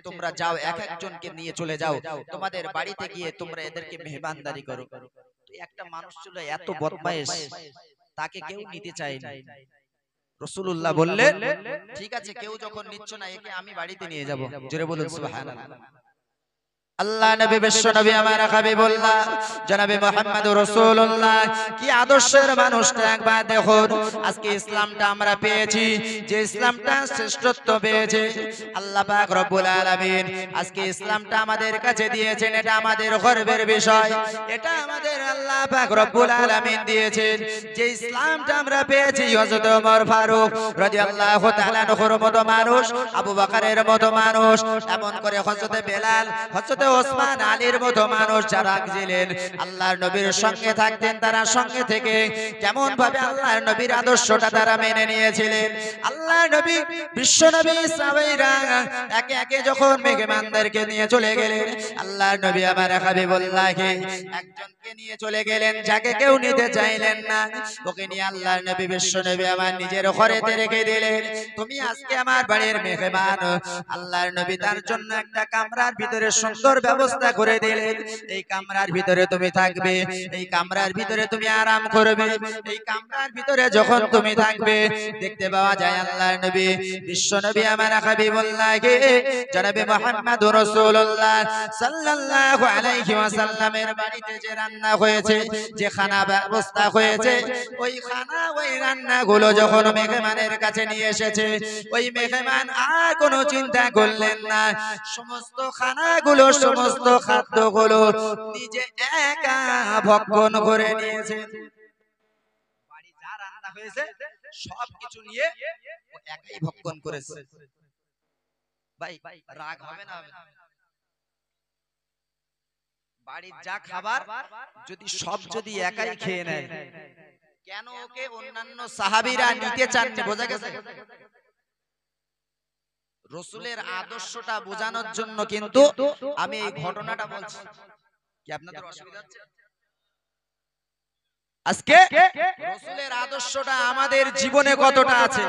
তোমরা যাও এক একজনকে নিয়ে চলে যাও, তোমাদের বাড়িতে গিয়ে তোমরা এদেরকে মেহমানদারি করো। একটা মানুষ ছিল এত বদমাইশ, তাকে কেউ নিতে চায়নি। রাসূলুল্লাহ বললেন, ঠিক আছে, কেউ যখন নিচ্ছ না, একে আমি বাড়িতে নিয়ে যাব। জোরে বলুন সুবহানাল্লাহ। আল্লাহ নবী বিশ্ব নবী আমার হাবিবুল্লাহ জনাবে মুহাম্মদুর রাসূলুল্লাহ কি আদর্শের মানুষটা একবার দেখুন। আজকে ইসলামটা আমরা পেয়েছি, যে ইসলামটা শ্রেষ্ঠত্ব পেয়েছে আল্লাহ পাক রব্বুল আলামিন আজকে ইসলামটা আমাদের কাছে দিয়েছেন। এটা আমাদের গর্বের বিষয়, এটা আমাদের আল্লাহ পাক রব্বুল আলামিন দিয়েছেন। যে ইসলামটা আমরা পেয়েছি, হযরত ওমর ফারুক রাদিয়াল্লাহু তাআলা আনহুর মতো মানুষ, আবু বকরের মতো মানুষ, এমন করে হযরত বেলাল, হযরত ওসমান আলীর মতো মানুষ যারা ছিলেন আল্লাহর নবীর সঙ্গে থাকতেন, তারা সঙ্গে থেকে কেমন ভাবে আল্লাহর নবীর আদর্শটা তারা মেনে নিয়েছিলেন। আল্লাহর নবী বিশ্ব নবী সাহাবীরা একে একে যখন মেহমানদেরকে নিয়ে চলে গেলেন, আল্লাহর নবী আমার হাবিবুল্লাহকে একজনকে নিয়ে চলে গেলেন, যাকে কেউ নিতে চাইলেন না। ওকে নিয়ে আল্লাহর নবী বিশ্ব নবী আমার নিজের ঘরেতে রেখে দিলেন। তুমি আজকে আমার বাড়ির মেহমান। আল্লাহর নবী তার জন্য একটা কামরার ভিতরে সুন্দর ব্যবস্থা করে দিলেন। এই কামরার ভিতরে তুমি থাকবে, এই কামরার ভিতরে তুমি আরাম করবে। এই কামরার ভিতরে যখন তুমি থাকবে, দেখতে পাওয়া যায় আল্লাহর নবী বিশ্ব নবী আমার হাবিবুল্লাহকে জনাবে মুহাম্মদুর রাসূলুল্লাহ সাল্লাল্লাহু আলাইহি ওয়াসাল্লামের বাড়িতে যে রান্না হয়েছে, যে খানা ব্যবস্থা হয়েছে, ওই খানা ওই রান্নাগুলো যখন মেহমানের কাছে নিয়ে এসেছে, ওই মেহমান আর কোনো চিন্তা করলেন না। সমস্ত খানাগুলো, সমস্ত খাদ্যগুলো নিজে একা ভক্ষণ করে নিয়েছেন। বাড়ি যা রান্না হয়েছে সবকিছু নিয়ে ও একাই ভক্ষণ করেছে। ভাই রাগ হবে না? বাড়ির যা খাবার যদি একাই খেয়ে নেয়, কেন ওকে অন্যান্য সাহাবীরা নিতে চাননি? বোঝা গেছে? রাসূলের আদর্শটা বোঝানোর জন্য কিন্তু আমি এই ঘটনাটা বলছি। কি আপনাদের অসুবিধা হচ্ছে? আজকে রাসূলের আদর্শটা আমাদের জীবনে কতটা আছে?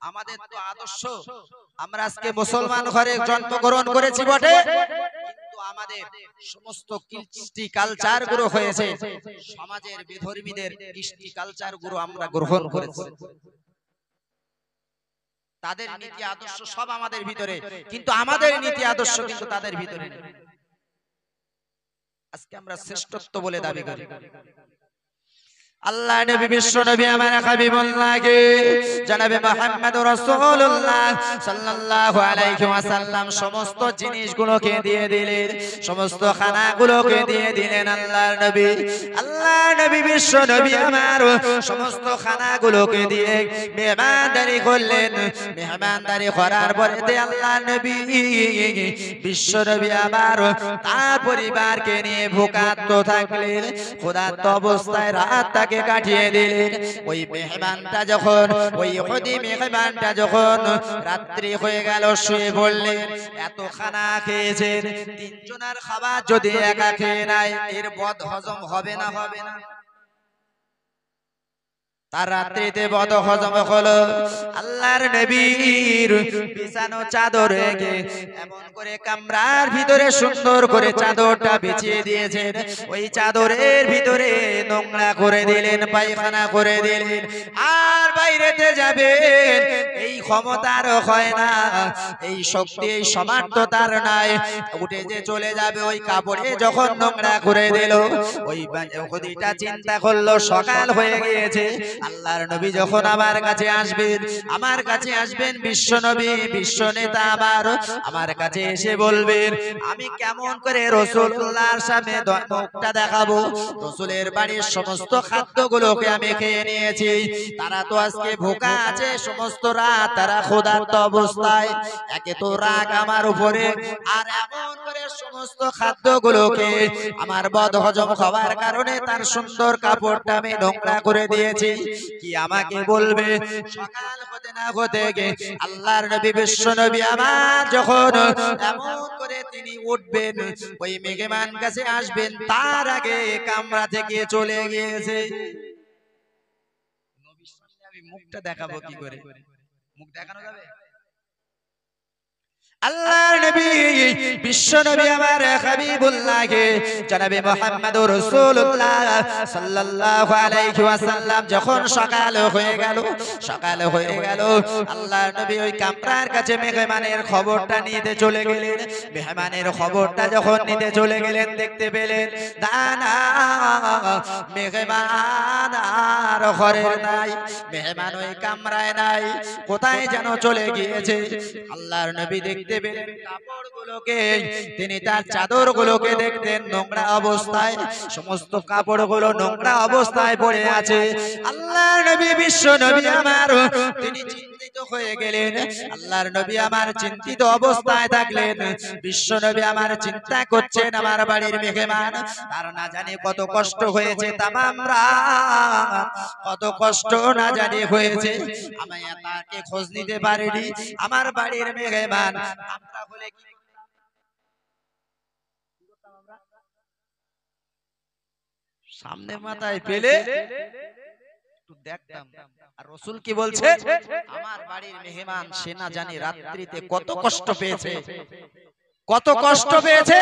আমাদের তো আদর্শ, আমরা আজকে মুসলমান ঘরে জন্মগ্রহণ করেছি বটে, কিন্তু আমাদের সমস্ত কৃষ্টি কালচার গুলো হয়েছে সমাজের বিধর্মীদের কৃষ্টি কালচার গুলো আমরা গ্রহণ করেছি। তাদের নীতি আদর্শ সব আমাদের ভিতরে, কিন্তু আমাদের নীতি আদর্শ কিন্তু তাদের ভিতরে নেই। আজকে আমরা শ্রেষ্ঠত্ব বলে দাবি করি। আল্লাহ নবী বিশ্ব নবী আমার হাবিবুল্লাহকে জনাবে মুহাম্মদুর রাসূলুল্লাহ সাল্লাল্লাহু আলাইহি ওয়াসাল্লাম সমস্ত জিনিসগুলোকে দিয়ে দিলেন, সমস্ত খানাগুলোকে দিয়ে দিলেন আল্লাহর নবী। আল্লাহর নবী বিশ্ব নবী আমার সমস্ত খানাগুলোকে দিয়ে মেহমানদারি করলেন। মেহমানদারি করার পরে আল্লাহর নবী বিশ্ব নবী আমার তার পরিবারকে নিয়ে ভোকাত্ত থাকলেন, ক্ষুধার্ত অবস্থায় রাত কাটিয়ে দিলেন। ওই মেহমানটা যখন, ওই ইহুদি মেহমানটা যখন রাত্রি হয়ে গেল, শুয়ে পড়লেন। এত খানা খেয়েছেন, তিনজনের খাবার যদি একা খেয়ে নেয়, এর বদ হজম হবে না? হবে না? তার রাত্রিতে বদ হজম হলো। আল্লাহর নবীর বিছানো চাদর রেখে এমন করে কামরার ভিতরে সুন্দর করে চাদরটা বিছিয়ে দিয়েছেন। ওই চাদরের ভিতরে নোংরা করে দিলেন, পায়খানা করে দিলেন। আর বাইরেতে যাবেন এই ক্ষমতার হয় না, এই শক্তি, এই সামর্থ্যতার নাই। উঠে যে চলে যাবে, ওই কাপড়ে যখন নোংরা করে দিল, ওই ইহুদিটা চিন্তা করলো সকাল হয়ে গিয়েছে, আল্লাহর নবী যখন আমার কাছে আসবেন, আমার কাছে আসবেন বিশ্ব নবী, বিশ্ব নেতা আমার কাছে এসে বলবেন আমি কেমন করে রাসূলুল্লাহর সামনে মুখটা দেখাবো। রাসূলের বাড়ির সমস্ত খাদ্যগুলোকে আমি খেয়ে নিয়েছি, তারা তো আজকে ভোকা আছে, সমস্ত রাত তারা ক্ষুধার্ত অবস্থায়। একে তো রাগ আমার উপরে, আর এমন করে সমস্ত খাদ্যগুলোকে আমার বদ হজম হওয়ার কারণে তার সুন্দর কাপড়টা আমি নোংরা করে দিয়েছি। কি আমাকে বলবে? সকাল হতে না হতে গে আল্লাহর নবী বিশ্ব নবী আমার যখন এমন করে তিনি উঠবেন, ওই মেহমান কাছে আসবেন, তার আগে কামরা থেকে চলে গিয়েছে। নবীর সামনে আমি মুখটা দেখাবো কি করে? মুখ দেখানো যাবে? আল্লাহর নবী বিশ্ব নবী আমার হাবিবুল্লাহকে জনাবে মুহাম্মদুর রাসূলুল্লাহ সাল্লাল্লাহু আলাইহি ওয়াসাল্লাম যখন সকাল হয়ে গেল আল্লাহর নবী ওই কামরার কাছে মেহমানের খবরটা নিতে চলে গেলেন। মেহমানের খবরটা যখন নিতে চলে গেলেন দেখতে পেলেন দানা মেহমান আর ঘরের নাই, মেহমান ওই কামরায় নাই, কোথায় যেন চলে গিয়েছে। আল্লাহর নবী দেখতে পেলেন কাপড়গুলোকে, তিনি তার চাদরগুলোকে দেখতেন নোংরা অবস্থায়, সমস্ত কাপড়গুলো নোংরা অবস্থায় পড়ে আছে। আল্লাহর নবী বিশ্ব নবী আমার তিনি চিন্তিত হয়ে গেলেন। আল্লাহর নবী আমার চিন্তিত অবস্থায় থাকলেন। বিশ্ব নবী আমার চিন্তা করছেন আমার বাড়ির মেহমান, তার না জানি কত কষ্ট হয়েছে, তামাম রাত কত কষ্ট না জানি হয়েছে, আমি তাকে খোঁজ নিতে পারিনি। আমার বাড়ির মেহমান আমরা বলে কি সামনে মাথায় পেলে একটু দেখতাম। আর রাসূল কি বলছে, আমার বাড়ির মেহমান সে না জানি রাত্রিতে কত কষ্ট পেয়েছে, কত কষ্ট পেয়েছে।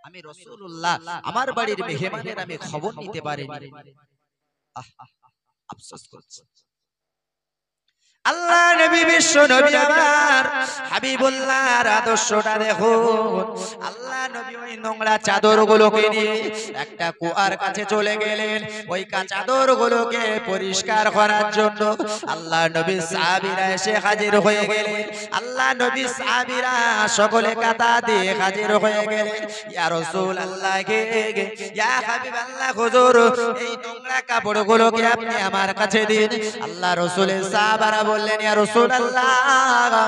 আমি রাসূলুল্লাহ আমার বাড়ির মেহমানের আমি খবর নিতে পারিনি। আফসোস করছি। আল্লাহ নবী বিশ্ব নবী আমার হাবিবুল্লাহর আদর্শটা দেখুন। আল্লাহ নবী ওই নোংরা চাদরগুলোকে নিয়ে একটা কুয়ার কাছে চলে গেলেন। ওই চাদরগুলোকে পরিষ্কার করার জন্য আল্লাহ নবী সাহাবীরা এসে হাজির হয়ে গেলেন। আল্লাহ নবী সাহাবীরা সকলে কাতা দিয়ে হাজির হয়ে গেলেন। ইয়া রাসূলুল্লাহ কে ইয়া হাবিবাল্লাহ হুজুর, এই নোংরা কাপড়গুলোকে আপনি আমার কাছে দিন। আল্লাহ রাসূলের সাহাবারা বললেন, ইয়া রাসূলুল্লাহ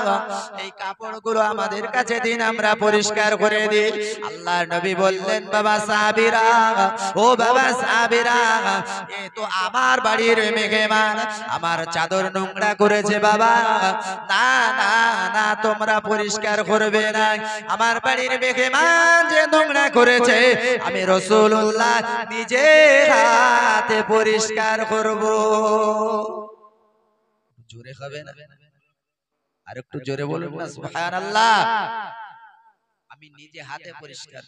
এই কাপড়গুলো আমাদের কাছে দিন, আমরা পরিষ্কার করে দিই। আল্লাহর নবী বললেন, বাবা সাহাবীরা, ও বাবা সাহাবীরা, এ তো আমার বাড়ির মেহমান, আমার চাদর নোংরা করেছে বাবা। না না না, তোমরা পরিষ্কার করবে না, আমার বাড়ির মেহমান যে নোংরা করেছে আমি রাসূলুল্লাহ নিজে হাতে পরিষ্কার করব। জোরে হবে না? আর একটু জোরে বলুন না সুবহানাল্লাহ। আমি নিজে হাতে পরিষ্কার।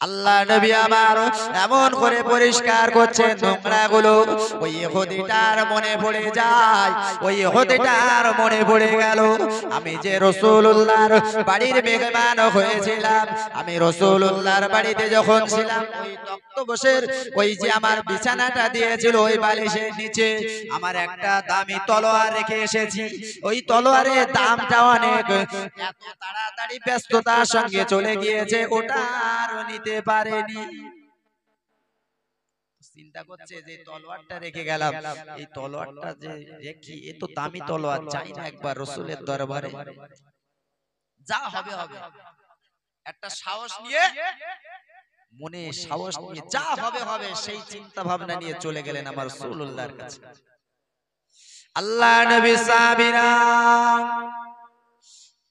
আল্লাহ নবী আমার এমন করে পরিষ্কার করছেন নোংরা গুলো, ওই ইহুদিটার মনে পড়ে যায়, ওই ইহুদিটার মনে পড়ে গেল আমি যে রাসূলুল্লাহর বাড়ির মেহমান হয়েছিলাম, আমি রাসূলুল্লাহর বাড়িতে যখন ছিলাম ওই তক্তপোশের ওই যে আমার বিছানাটা দিয়েছিল ওই বালিশের নিচে আমার একটা দামি তলোয়ার রেখে এসেছি। ওই তলোয়ারের দামটা অনেক, এত তাড়াতাড়ি ব্যস্ততার সঙ্গে চলে গিয়েছে, ওটা আর নিতে পারেনি। চিন্তা করছে যে তলোয়ারটা রেখে গেলাম, এই তলোয়ারটা যে রেখি, এ তো দামি তলোয়ার, চাই না একবার রাসূলের দরবারে, যা হবে হবে। একটা সাহস নিয়ে, মনে সাহস নিয়ে যা হবে হবে সেই চিন্তা ভাবনা নিয়ে চলে গেলেন আমার রাসূলুল্লাহর কাছে। আল্লাহ নবী সাহাবীরা,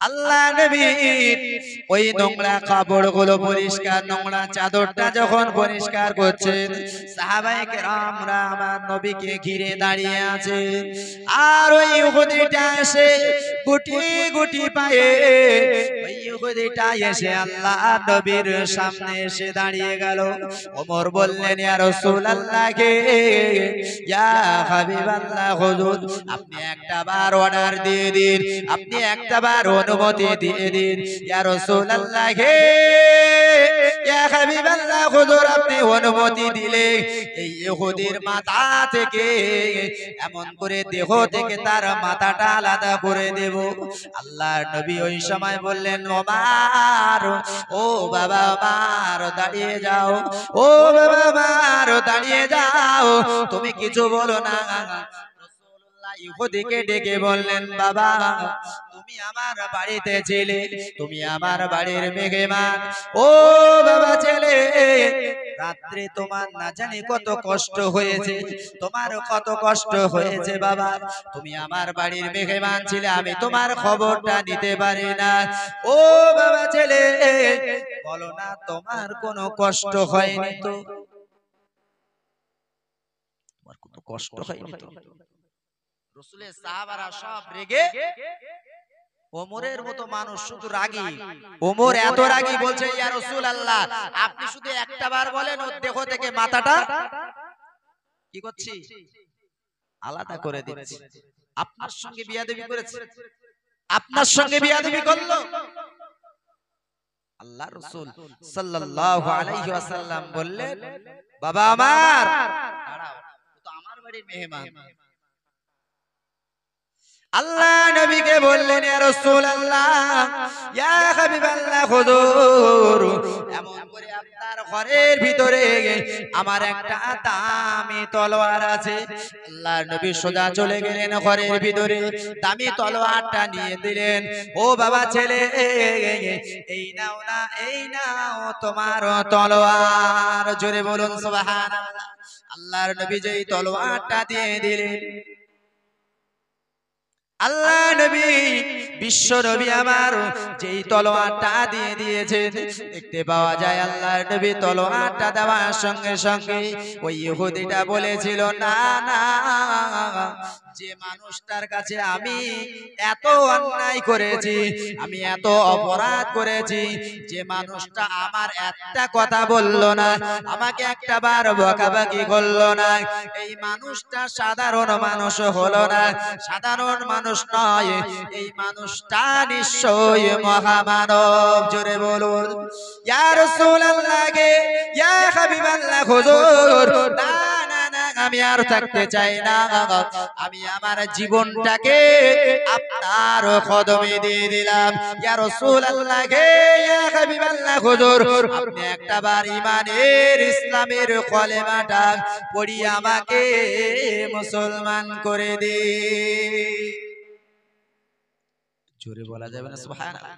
আল্লাহ নবী ওই নোংরা কাপড়গুলো পরিষ্কার, নোংরা চাদরটা যখন পরিষ্কার করছেন, সাহাবায়ে কেরামরা আমার নবীকে ঘিরে দাঁড়িয়ে আছে। আর ওই ইহুদিটা এসে গুটি গুটি পায়ে, ওই ইহুদিটা এসে আল্লাহ নবীর সামনে এসে দাঁড়িয়ে গেল। ওমর বললেন, ইয়া রাসূলুল্লাহ কে ইয়া হাবিবাল্লাহ হুজুর, আপনি একটা বার অর্ডার দিয়ে দিন, আপনি একটা বার অনুমতি দিয়ে দিন। ইয়া রাসূলুল্লাহ হে ইয়া হাবিবাল্লাহ হুজুর, আপনি অনুমতি দিলে এই ইহুদির মাথা থেকে এমন করে দেহ থেকে তার মাথাটা আলাদা করে দেব। আল্লাহর নবী ওই সময় বললেন, ওমর, ও বাবা ওমর দাঁড়িয়ে যাও, ও বাবা ওমর দাঁড়িয়ে যাও, তুমি কিছু বলো না। ইহুদিকে ডেকে বললেন, বাবা তুমি আমার বাড়িতে ছিলে, তুমি আমার বাড়ির মেহমান, ও বাবা ছেলে, রাত্রে তোমার না জানি কত কষ্ট হয়েছে, তোমার কত কষ্ট হয়েছে বাবা, তুমি আমার বাড়ির মেহমান ছিলে, আমি তোমার খবরটা নিতে পারি না। ও বাবা ছেলে, বলো না তোমার কোনো কষ্ট হয়নি তো, তোমার কোনো কষ্ট হয়নি তো? রাসূলের সাহাবারা সব রেগে ওমরের মতো মানুষ শুধু রাগী, ওমর এত রাগী বলছে ইয়া রাসূলুল্লাহ আপনি শুধু একটা বার বলেন ওর দেহ থেকে মাথাটা কি করছি আলাদা করে দিচ্ছি। আপনার সঙ্গে বিয়াদবি করেছে, আপনার সঙ্গে বিয়াদবি করলো। আল্লাহ রাসূল সাল্লাল্লাহু আলাইহি ওয়াসাল্লাম বললেন বাবা আমার দাঁড়াও, তো আমার বাড়ির মেহমান। আল্লাহ নবীকে বললেন ইয়া রাসূলুল্লাহ ইয়া হাবিবাল্লাহ হুজুর এমন করে আপনার ঘরের ভিতরে আমার একটা দামি তলোয়ার আছে। আল্লাহ নবী সোজা চলে গেলেন ঘরের ভিতরে, দামি তলোয়ারটা নিয়ে দিলেন। ও বাবা ছেলে এই নাও না, এই নাও তোমার তলোয়ার। জোরে বলুন সুবহানাল্লাহ। আল্লাহর নবী যেই তলোয়ারটা দিয়ে দিলেন, আল্লাহ নবী বিশ্ব নবী আমার যেই তলোয়ারটা দিয়ে দিয়েছেন, দেখতে পাওয়া যায় আল্লাহর নবী তলোয়ারটা দেওয়ার সঙ্গে সঙ্গে ওই ইহুদিটা বলেছিল না না, যে মানুষটার কাছে আমি এত অন্যায় করেছি, আমি এত অপরাধ করেছি, যে মানুষটা আমার একটা কথা বলল না, আমাকে একটা বার বকাবকি করলো না, এই মানুষটা সাধারণ মানুষ হলো না, সাধারণ মানুষ নয়, এই মানুষটা নিশ্চয়ই মহামানব। জোরে বলুন ইয়া রাসূলুল্লাহ গে ইয়া হাবিবাল্লাহ হুজুর। না না না, আমি আর থাকতে চাই না, আমি আমার জীবনটাকে আপনার কদমে দিয়ে দিলাম। ইয়া রাসূলুল্লাহ গে ইয়া হাবিবাল্লাহ হুজুর আপনি একটা বার ঈমানের ইসলামের কলেমাটা পড়িয়ে আমাকে মুসলমান করে দিন। জোরে বলা যাবে না সুবহানাল্লাহ।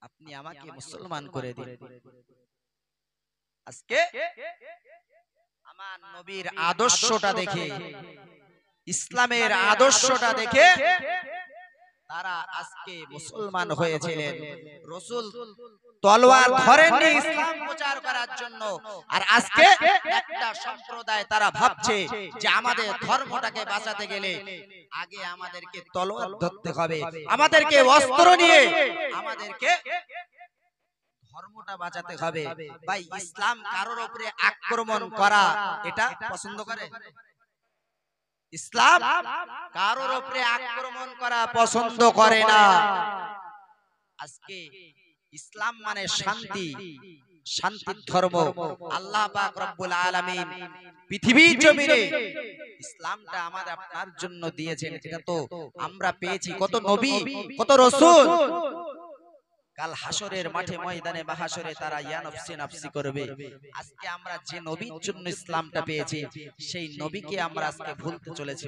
আপনি আমাকে মুসলমান করে দিন। আজকে আমার নবীর আদর্শটা দেখে, ইসলামের আদর্শটা দেখে তারা আজকে মুসলমান হয়েছিলেন। রাসূল তলোয়ার ধরেননি ইসলাম প্রচার করার জন্য, আর আজকে একটা সম্প্রদায় তারা ভাবছে যে আমাদের ধর্মটাকে বাঁচাতে গেলে আগে আমাদেরকে তলোয়ার ধরতে হবে, আমাদেরকে অস্ত্র নিয়ে আমাদেরকে ধর্মটা বাঁচাতে হবে। ভাই ইসলাম কারোর উপরে আক্রমণ করা এটা পছন্দ করে? ইসলাম কারোর উপরে আক্রমণ করা পছন্দ করে না। আজকে ইসলাম মানে শান্তি, শান্তির ধর্ম। আল্লাহ পাক রব্বুল আলামিন পৃথিবীর জমিনে ইসলামটা আমাদের আপনার জন্য দিয়েছেন, এটা তো আমরা পেয়েছি। কত নবী, কত রাসূল কাল হাসরের মাঠে ময়দানে মাহশরে তারা ইয়া নফসি নফসি করবে। আজকে আমরা যে নবীর জন্য ইসলামটা পেয়েছি সেই নবীকে আমরা আজকে ভুলতে চলেছি।